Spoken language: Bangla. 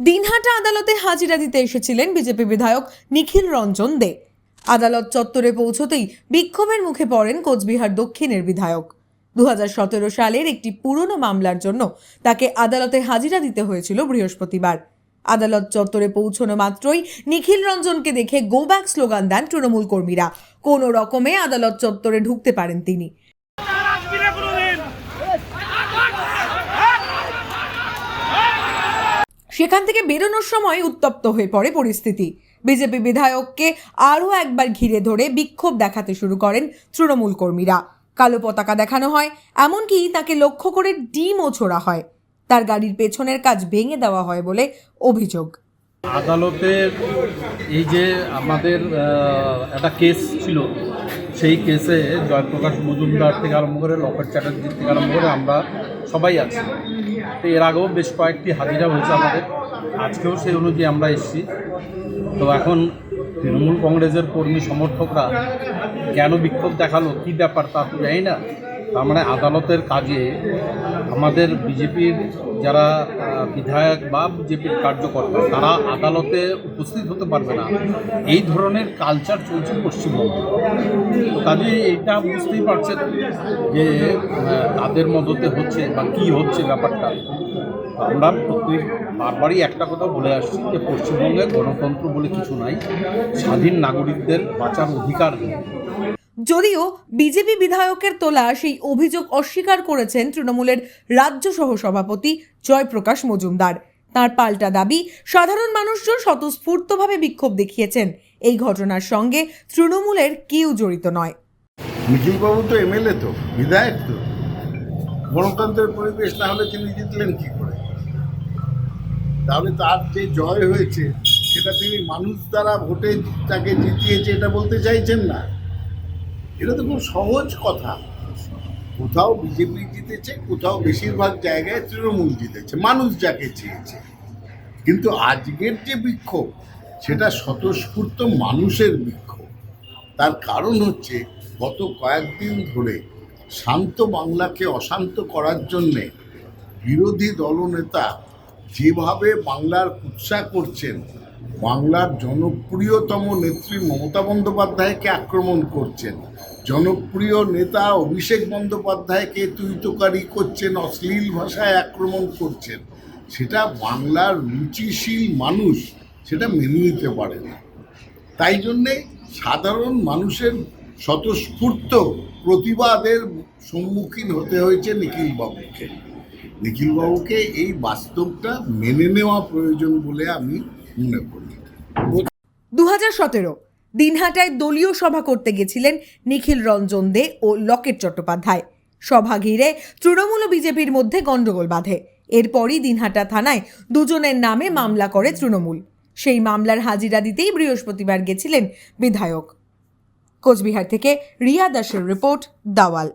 দিনহাটা আদালতে হাজিরা দিতে এসেছিলেন বিজেপি বিধায়ক নিখিল রঞ্জন দে। আদালত চত্বরে পৌঁছতেই বিক্ষোভের মুখে পড়েন কোচবিহার দক্ষিণের বিধায়ক। 2017 সালের একটি পুরনো মামলার জন্য তাকে আদালতে হাজিরা দিতে হয়েছিল বৃহস্পতিবার। আদালত চত্বরে পৌঁছানো মাত্রই নিখিল রঞ্জনকে দেখে গো ব্যাক স্লোগান দেন তৃণমূল কর্মীরা। কোনো রকমে আদালত চত্বরে ঢুকতে পারেন তিনি। সেখান থেকে বেরোনোর সময় উত্তপ্ত হয়ে পড়ে পরিস্থিতি। বিজেপি বিধায়ককে আরও একবার ঘিরে ধরে বিক্ষোভ দেখাতে শুরু করেন তৃণমূল কর্মীরা। কালো পতাকা দেখানো হয়, এমনকি তাকে লক্ষ্য করে ডিমও ছোড়া হয়। তার গাড়ির পেছনের কাজ ভেঙে দেওয়া হয় বলে অভিযোগ। আদালতের এই যে আমাদের একটা কেস ছিল, সেই কেসে জয়প্রকাশ মজুমদার থেকে আরম্ভ করে লকেট চ্যাটার্জি থেকে আরম্ভ করে আমরা সবাই আছি। তো এর আগেও বেশ কয়েকটি হাজিরা হয়েছে আমাদের, আজকেও সেই অনুযায়ী আমরা এসেছি। তো এখন তৃণমূল কংগ্রেসের কর্মী সমর্থকরা কেন বিক্ষোভ দেখালো, কী ব্যাপার তা তো জানি না। তার মানে আদালতের কাজে আমাদের বিজেপির যারা বিধায়ক বা বিজেপির কার্যকর্তা তারা আদালতে উপস্থিত হতে পারবে না, এই ধরনের কালচার চলছে পশ্চিমবঙ্গে। তো কাজে এইটা বুঝতেই পারছেন যে তাদের মদতে হচ্ছে বা কী হচ্ছে ব্যাপারটা। আমরা বারবারই একটা কথা বলে আসছি যে পশ্চিমবঙ্গে গণতন্ত্র বলে কিছু নাই, স্বাধীন নাগরিকদের বাঁচার অধিকার নেই। যদিও বিজেপি বিধায়কের তোলা সেই অভিযোগ অস্বীকার করেছেন তৃণমূলের রাজ্য সহ সভাপতি জয়প্রকাশ মজুমদার। তার পাল্টা দাবি, সাধারণ মানুষজন স্বতঃস্ফূর্তভাবে বিক্ষোভ দেখিয়েছেন, এই ঘটনার সঙ্গে তৃণমূলের কেউ জড়িত নয়। নিখিলবাবু তো এমএলএ, তো বিধায়ক, তো গণতন্ত্রের পরিবেশ না হলে তিনি জিতলেন কি করে? তাহলে তার যে জয় হয়েছে সেটা তিনি মানুষ দ্বারা ভোটে তাকে জিতিয়েছে এটা বলতে চাইছেন না? এটা তো খুব সহজ কথা। কোথাও বিজেপি জিতেছে, কোথাও বেশিরভাগ জায়গায় তৃণমূল জিতেছে, মানুষ যাকে চেয়েছে। কিন্তু আজকের যে বিক্ষোভ সেটা স্বতঃস্ফূর্ত মানুষের বিক্ষোভ। তার কারণ হচ্ছে গত কয়েকদিন ধরে শান্ত বাংলাকে অশান্ত করার জন্যে বিরোধী দলনেতা যেভাবে বাংলার কুৎসা করছেন, বাংলার জনপ্রিয়তম নেত্রী মমতা বন্দ্যোপাধ্যায়কে আক্রমণ করছেন, জনপ্রিয় নেতা অভিষেক বন্দ্যোপাধ্যায়কে তুইতকারি করছেন, অশ্লীল ভাষায় আক্রমণ করছেন, সেটা বাংলার রুচিশীল মানুষ সেটা মেনে নিতে পারে না। তাই জন্যে সাধারণ মানুষের স্বতঃস্ফূর্ত প্রতিবাদের সম্মুখীন হতে হয়েছে নিখিলবাবুকে। নিখিলবাবুকে এই বাস্তবটা মেনে নেওয়া প্রয়োজন বলে আমি মনে করি। 2017 দিনহাটায় দলীয় সভা করতে গেছিলেন নিখিল রঞ্জন দে ও লকেট চট্টোপাধ্যায়। সভা ঘিরে তৃণমূল ও বিজেপির মধ্যে গন্ডগোল বাধে। এরপরই দিনহাটা থানায় দুজনের নামে মামলা করে তৃণমূল। সেই মামলার হাজিরা দিতেই বৃহস্পতিবার গেছিলেন বিধায়ক। কোচবিহার থেকে রিয়া দাসের রিপোর্ট, দাওয়াল।